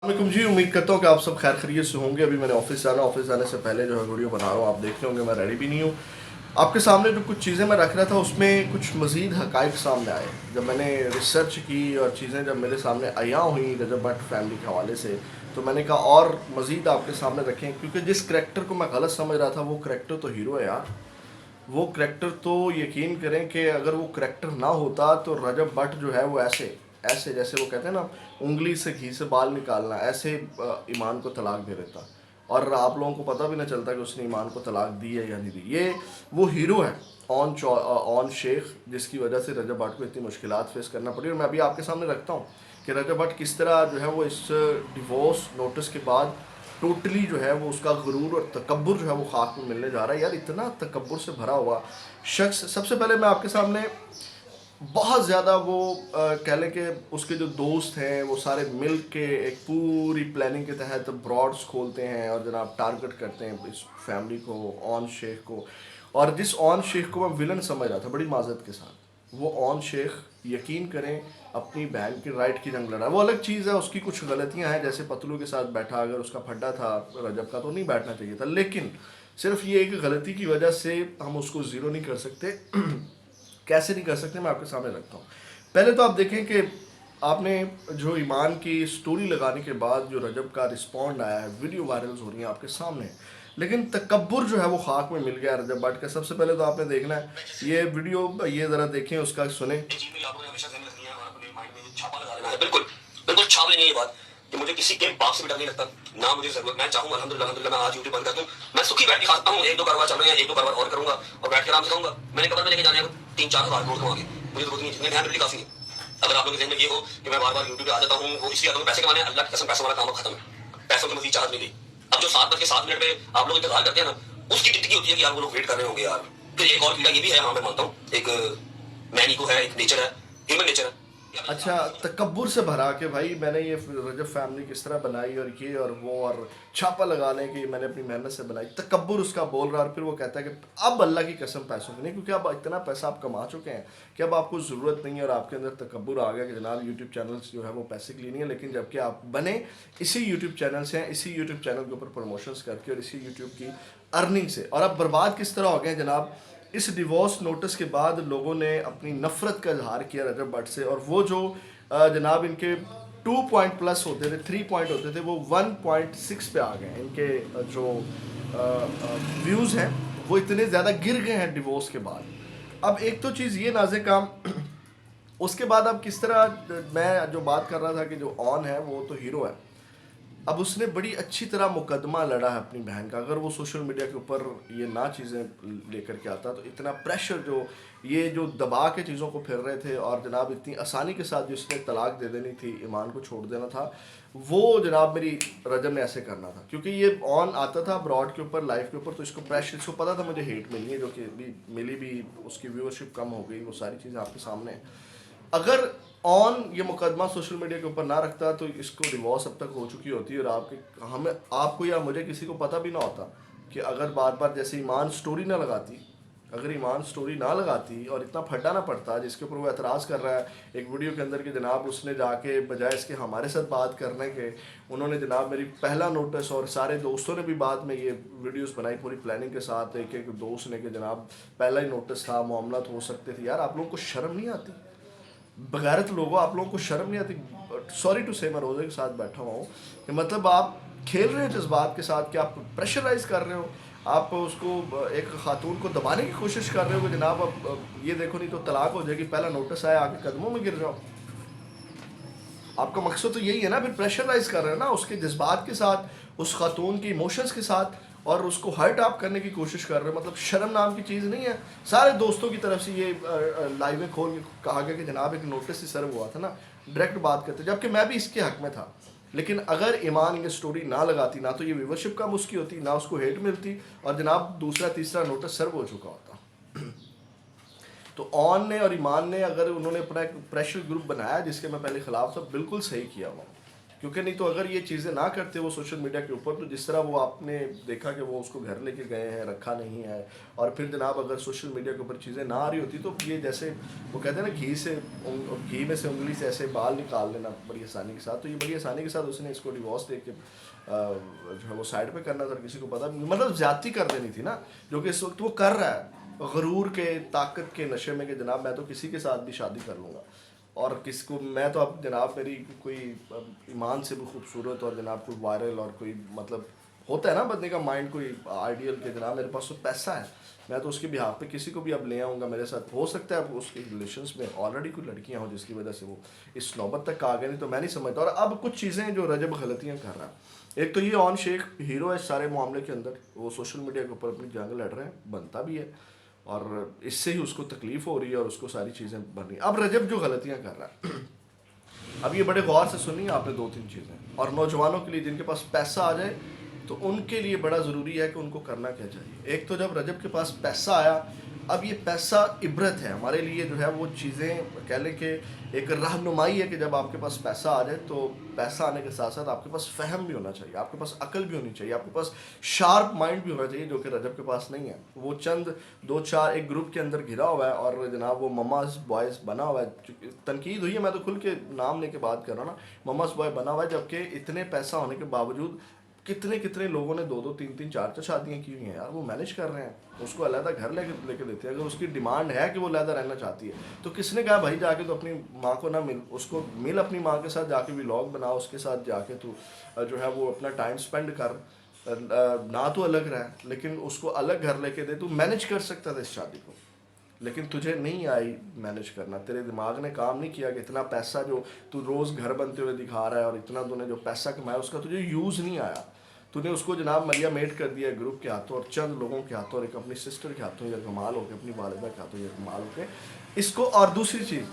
वालेकुम जी, उम्मीद करता हूँ कि आप सब खैर खैरियत से होंगे। अभी मैंने ऑफिस जाने से पहले जो है वीडियो बना रहा हूँ, आप देख रहे होंगे मैं रेडी भी नहीं हूँ। आपके सामने जो कुछ चीज़ें मैं रख रहा था उसमें कुछ मज़ीद हक़ाइक़ सामने आए। जब मैंने रिसर्च की और चीज़ें जब मेरे सामने आया हुई रजब भट्ट फैमिली के हवाले से, तो मैंने कहा और मज़ीद आपके सामने रखें, क्योंकि जिस करैक्टर को मैं गलत समझ रहा था वो करैक्टर तो हीरो है यार। वो करैक्टर तो यकीन करें कि अगर वो करैक्टर ना होता तो रजब भट्ट जो है वो ऐसे ऐसे जैसे वो कहते हैं ना, उंगली से घी से बाल निकालना, ऐसे ईमान को तलाक दे देता और आप लोगों को पता भी ना चलता कि उसने ईमान को तलाक दी है या नहीं दी। ये वो हीरो है ऑन शेख, जिसकी वजह से रजब भट्ट को इतनी मुश्किलात फेस करना पड़ी। और मैं अभी आपके सामने रखता हूँ कि रजब भट्ट किस तरह जो है वो इस डिवोर्स नोटिस के बाद टोटली जो है वो उसका गुरूर और तकब्बुर जो है वो खाक में मिलने जा रहा है। यार इतना तकब्बुर से भरा हुआ शख्स, सबसे पहले मैं आपके सामने बहुत ज़्यादा वो कह लें कि उसके जो दोस्त हैं वो सारे मिल के एक पूरी प्लानिंग के तहत ब्रॉड्स खोलते हैं और जनाब टारगेट करते हैं इस फैमिली को, ऑन शेख को। और जिस ऑन शेख को मैं विलन समझ रहा था बड़ी माजरत के साथ, वो ऑन शेख यकीन करें अपनी बहन की राइट की जंग लड़ा। वो अलग चीज़ है, उसकी कुछ गलतियां हैं, जैसे पतलू के साथ बैठा, अगर उसका फड्डा था रजब का तो नहीं बैठना चाहिए था, लेकिन सिर्फ ये एक गलती की वजह से हम उसको ज़ीरो नहीं कर सकते। कैसे नहीं कर सकते, मैं आपके सामने रखता हूँ। पहले तो आप देखें कि आपने जो ईमान की स्टोरी लगाने के बाद जो रजब का रिस्पॉन्ड आया है, वीडियो वायरल्स हो रही हैं आपके सामने, लेकिन तकब्बुर जो है वो खाक में मिल गया रजब भट्ट का। सबसे पहले तो आपने देखना है ये वीडियो, ये ज़रा देखें, उसका सुने। बिल्कुल बिल्कुल छाप लेंगे ये बात कि मुझे किसी के बाप से भी डर नहीं लगता, ना मुझे जरूरत। मैं चाहूंगा अल्हम्दुलिल्लाह अल्हम्दुलिल्लाह मैं आज यूट्यूब बंद कर दूं, मैं सुखी बैठ के खाता हूँ, एक दो कारोबार चल रहे हैं, एक दो कारोबार और करूंगा और बैठ के आराम से खाऊंगा। मैंने कबर में लेके जाने को 3-4 हज़ार करोड़ कमाओगे, मुझे जरूरत नहीं है, जितने ध्यान बिल्कुल काफी है। अगर आप लोगों के ज़हन में ये हो कि मैं बार बार यूट्यूब पे आ जाता हूँ वो इसलिए आता हूँ पैसे कमाने, अल्लाह की कसम पैसों वाला काम अब खत्म है, पैसों की मजीद चाहत नहीं गई। अब जो 7:07 पे आप लोग इंतजार करते हैं ना, उसकी टिकटिकी होती है कि यार वो लोग वेट कर रहे होंगे यार। फिर एक और कीड़ा ये भी है, हाँ मैं मानता हूँ, एक मैन ईगो है, एक नेचर है, ह्यूमन नेचर है। अच्छा, तकब्बुर से भरा के भाई मैंने ये रजब फैमिली किस तरह बनाई और ये और वो और छापा लगा लें कि मैंने अपनी मेहनत से बनाई, तकब्बुर उसका बोल रहा है। और फिर वो कहता है कि अब अल्लाह की कसम पैसों की नहीं, क्योंकि अब इतना पैसा आप कमा चुके हैं कि अब आपको ज़रूरत नहीं है और आपके अंदर तकब्बुर आ गया कि जनाब यूट्यूब चैनल्स जो है वो पैसे के लिए नहीं है। लेकिन जबकि आप बने इसी यूट्यूब चैनल से हैं, इसी यूट्यूब चैनल के ऊपर प्रमोशंस करके और इसी यूट्यूब की अर्निंग से, और अब बर्बाद किस तरह हो गए जनाब। इस डिवोर्स नोटिस के बाद लोगों ने अपनी नफ़रत का इजहार किया रजब भट्ट से, और वो जो जनाब इनके 2 पॉइंट प्लस होते थे, 3 पॉइंट होते थे, वो 1.6 पे आ गए। इनके जो व्यूज़ हैं वो इतने ज़्यादा गिर गए हैं डिवोर्स के बाद। अब एक तो चीज़ ये नाज़े काम, उसके बाद अब किस तरह मैं जो बात कर रहा था कि जो ऑन है वो तो हीरो है। अब उसने बड़ी अच्छी तरह मुकदमा लड़ा है अपनी बहन का। अगर वो सोशल मीडिया के ऊपर ये ना चीज़ें लेकर के आता तो इतना प्रेशर जो ये जो दबा के चीज़ों को फिर रहे थे और जनाब इतनी आसानी के साथ जिसने तलाक दे देनी थी, ईमान को छोड़ देना था, वो जनाब मेरी रजब ने ऐसे करना था। क्योंकि ये ऑन आता था ब्रॉड के ऊपर, लाइव के ऊपर, तो इसको प्रेशर, इसको पता था मुझे हेट मिलनी है, जो कि भी मिली भी, उसकी व्यूअरशिप कम हो गई, वो सारी चीज़ें आपके सामने हैं। अगर ऑन ये मुकदमा सोशल मीडिया के ऊपर ना रखता तो इसको डिवोर्स अब तक हो चुकी होती, और आपके हमें आपको या मुझे किसी को पता भी ना होता कि अगर बार बार जैसे ईमान स्टोरी ना लगाती, अगर ईमान स्टोरी ना लगाती और इतना फड्डा ना पड़ता जिसके ऊपर वो एतराज़ कर रहा है एक वीडियो के अंदर कि जनाब उसने जाके बजाय इसके हमारे साथ बात करने के, उन्होंने जनाब मेरी पहला नोटिस, और सारे दोस्तों ने भी बाद में ये वीडियोस बनाई पूरी प्लानिंग के साथ, एक एक दोस्त ने कि जनाब पहला ही नोटिस था, मामला हो सकते थे। यार आप लोगों को शर्म नहीं आती? बगैरत लोगों, आप लोगों को शर्म नहीं आती? सॉरी टू से, मैं रोज़े के साथ बैठा हुआ हूँ कि मतलब आप खेल रहे हो जज्बात के साथ कि आप प्रेशराइज कर रहे हो, आप उसको एक खातून को दबाने की कोशिश कर रहे हो कि जनाब अब ये देखो नहीं तो तलाक हो जाएगी, पहला नोटिस आया आके कदमों में गिर जाओ। आपका मकसद तो यही है ना, फिर प्रेशराइज कर रहे हैं ना उसके जज्बात के साथ, उस खातून के इमोशंस के साथ, और उसको हर्ट आप करने की कोशिश कर रहे हो। मतलब शर्म नाम की चीज़ नहीं है। सारे दोस्तों की तरफ से ये लाइव में खोल के कहा गया कि जनाब एक नोटिस ही सर्व हुआ था ना, डायरेक्ट बात करते, जबकि मैं भी इसके हक में था। लेकिन अगर ईमान ये स्टोरी ना लगाती, ना तो ये व्यूवरशिप कम उसकी होती, ना उसको हेट मिलती, और जनाब दूसरा तीसरा नोटिस सर्व हो चुका होता। तो ऑन ने और ईमान ने, अगर उन्होंने अपना एक प्रेशर ग्रुप बनाया जिसके मैं पहले खिलाफ था, बिल्कुल सही किया हुआ, کیونکہ نہیں تو اگر یہ چیزیں نہ کرتے وہ سوشل میڈیا کے اوپر، تو جس طرح وہ آپ نے دیکھا کہ وہ اس کو گھر لے کے گئے ہیں، رکھا نہیں ہے، اور پھر جناب اگر سوشل میڈیا کے اوپر چیزیں نہ آ رہی ہوتی تو یہ جیسے وہ کہتے ہیں نا گھی میں سے انگلی سے ایسے بال نکال لینا بڑی آسانی کے ساتھ، تو یہ بڑی آسانی کے ساتھ اس نے اس کو ڈیورس دے کے جو ہے وہ سائڈ پہ کرنا تھا، کسی کو پتا مطلب زیادتی کر دینی تھی نا، جو کہ اس وقت وہ کر رہا ہے غرور کے طاقت کے نشے میں کہ جناب میں تو کسی کے ساتھ بھی شادی کر لوں گا، اور کس کو میں تو اب جناب میری کوئی ایمان سے بھی خوبصورت اور جناب کوئی وائرل اور کوئی مطلب ہوتا ہے نا بندے کا مائنڈ کوئی آئیڈیل کہ جناب میرے پاس تو پیسہ ہے، میں تو اس کے بہاف پہ کسی کو بھی اب لے آؤں گا میرے ساتھ، ہو سکتا ہے اب اس کے ریلیشنس میں آلریڈی کوئی لڑکیاں ہوں جس کی وجہ سے وہ اس نوبت تک آ گئے، نہیں تو میں نہیں سمجھتا۔ اور اب کچھ چیزیں جو رجب غلطیاں کر رہا ہے، ایک تو یہ آن شیخ ہیرو ہے اس سارے معاملے کے اندر، وہ سوشل میڈیا کے اوپر اپنی جنگ لڑ رہے ہیں، بنتا بھی ہے، اور اس سے ہی اس کو تکلیف ہو رہی ہے اور اس کو ساری چیزیں بن رہی ہیں۔ اب رجب جو غلطیاں کر رہا ہے، اب یہ بڑے غور سے سنی آپ نے 2-3 چیزیں، اور نوجوانوں کے لیے جن کے پاس پیسہ آ جائے تو ان کے لیے بڑا ضروری ہے کہ ان کو کرنا کیا چاہیے۔ ایک تو جب رجب کے پاس پیسہ آیا، اب یہ پیسہ عبرت ہے ہمارے لیے، جو ہے وہ چیزیں کہہ لیں کہ ایک رہنمائی ہے کہ جب آپ کے پاس پیسہ آ جائے تو پیسہ آنے کے ساتھ ساتھ آپ کے پاس فہم بھی ہونا چاہیے، آپ کے پاس عقل بھی ہونی چاہیے، آپ کے پاس شارپ مائنڈ بھی ہونا چاہیے، جو کہ رجب کے پاس نہیں ہے۔ وہ چند 2-4 ایک گروپ کے اندر گھرا ہوا ہے اور جناب وہ مماز بوائز بنا ہوا ہے، تنقید ہوئی ہے، میں تو کھل کے نام لے کے بات کر رہا ہوں نا، مماز بوائے بنا ہوا ہے، جبکہ اتنے پیسہ ہونے کے باوجود کتنے لوگوں نے 2-2 3-3 4-4 شادیاں کی ہوئی ہیں یار، وہ مینیج کر رہے ہیں، اس کو علیحدہ گھر لے کے دیتے ہیں۔ اگر اس کی ڈیمانڈ ہے کہ وہ علیحدہ رہنا چاہتی ہے تو کس نے کہا بھائی جا کے تو اپنی ماں کو نہ مل، اس کو مل اپنی ماں کے ساتھ، جا کے ولاگ بنا اس کے ساتھ، جا کے تو جو ہے وہ اپنا ٹائم سپینڈ کر، نہ تو الگ رہ لیکن اس کو الگ گھر لے کے دے، تو مینیج کر سکتا تھا اس شادی کو، لیکن تجھے نہیں آئی مینیج کرنا، تیرے دماغ نے کام نہیں کیا کہ اتنا پیسہ جو تو روز گھر بنتے ہوئے دکھا رہا ہے اور اتنا تو نے جو پیسہ کمایا اس کا تجھے یوز نہیں آیا، تو نے اس کو جناب ملیا میٹ کر دیا گروپ کے ہاتھوں اور چند لوگوں کے ہاتھوں، اور ایک اپنی سسٹر کے ہاتھوں یا کمال ہو کے، اپنی والدہ کے ہاتھوں یا کمال ہو کے اس کو۔ اور دوسری چیز،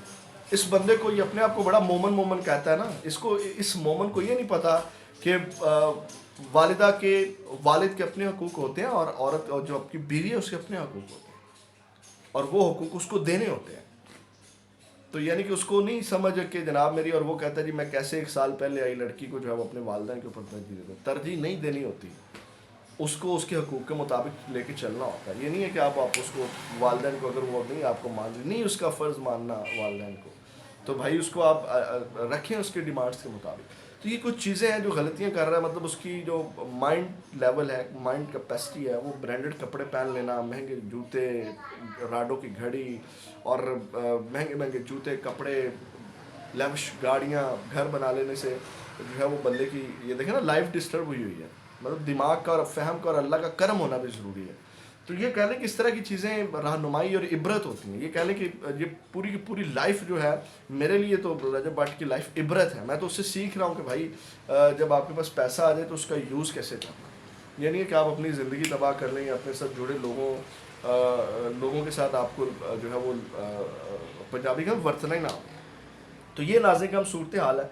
اس بندے کو یہ اپنے آپ کو بڑا مومن کہتا ہے نا، اس کو اس مومن کو یہ نہیں پتا کہ والد کے اپنے حقوق ہوتے ہیں، اور عورت اور جو آپ کی بیوی ہے اس کے اپنے حقوق ہوتے ہیں، اور وہ حقوق اس کو دینے ہوتے ہیں۔ تو یعنی کہ اس کو نہیں سمجھ کہ جناب میری، اور وہ کہتا ہے جی میں کیسے 1 سال پہلے آئی لڑکی کو جو ہے وہ اپنے والدین کے اوپر ترجیح نہیں دینی ہوتی، اس کو اس کے حقوق کے مطابق لے کے چلنا ہوتا ہے۔ یہ نہیں ہے کہ آپ اس کو والدین کو اگر وہ نہیں آپ کو مان رہی، نہیں اس کا فرض ماننا والدین کو، تو بھائی اس کو آپ رکھیں اس کے ڈیمانڈس کے مطابق۔ تو یہ کچھ چیزیں ہیں جو غلطیاں کر رہا ہے، مطلب اس کی جو مائنڈ لیول ہے، مائنڈ کیپیسٹی ہے، وہ برانڈڈ کپڑے پہن لینا، مہنگے جوتے، راڈو کی گھڑی، اور مہنگے جوتے، کپڑے، لیوش گاڑیاں، گھر بنا لینے سے جو ہے وہ بندے کی یہ دیکھیں نا لائف ڈسٹرب ہوئی ہے، مطلب دماغ کا اور فہم کا اور اللہ کا کرم ہونا بھی ضروری ہے۔ تو یہ کہہ لیں کہ اس طرح کی چیزیں رہنمائی اور عبرت ہوتی ہیں، یہ کہہ لیں کہ یہ پوری کی پوری لائف جو ہے میرے لیے تو رجب بٹ کی لائف عبرت ہے، میں تو اس سے سیکھ رہا ہوں کہ بھائی جب آپ کے پاس پیسہ آ جائے تو اس کا یوز کیسے کرنا، یہ نہیں ہے کہ آپ اپنی زندگی تباہ کر لیں یا اپنے ساتھ جڑے لوگوں کے ساتھ آپ کو جو ہے وہ پنجابی کا ورتنا ہی نہ ہو۔ تو یہ ناظرین کا ہم صورتحال ہے۔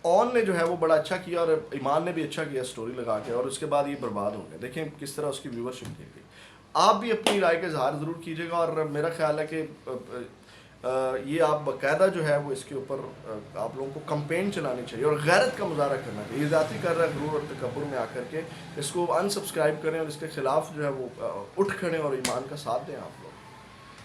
اون نے جو ہے وہ بڑا اچھا کیا اور ایمان نے بھی اچھا کیا اسٹوری لگا کے، اور اس کے بعد یہ برباد ہو گیا، دیکھیں کس طرح اس کی ویورشپ گر گئی۔ آپ بھی اپنی رائے کا اظہار ضرور کیجیے گا، اور میرا خیال ہے کہ یہ آپ باقاعدہ جو ہے وہ اس کے اوپر آپ لوگوں کو کمپین چلانی چاہیے اور غیرت کا مظاہرہ کرنا چاہیے۔ یہ ذاتی کر رہا ہے غرور اور تکبر میں آ کر کے، اس کو ان سبسکرائب کریں اور اس کے خلاف جو ہے وہ اٹھ کھڑیں اور ایمان کا ساتھ دیں آپ لوگ۔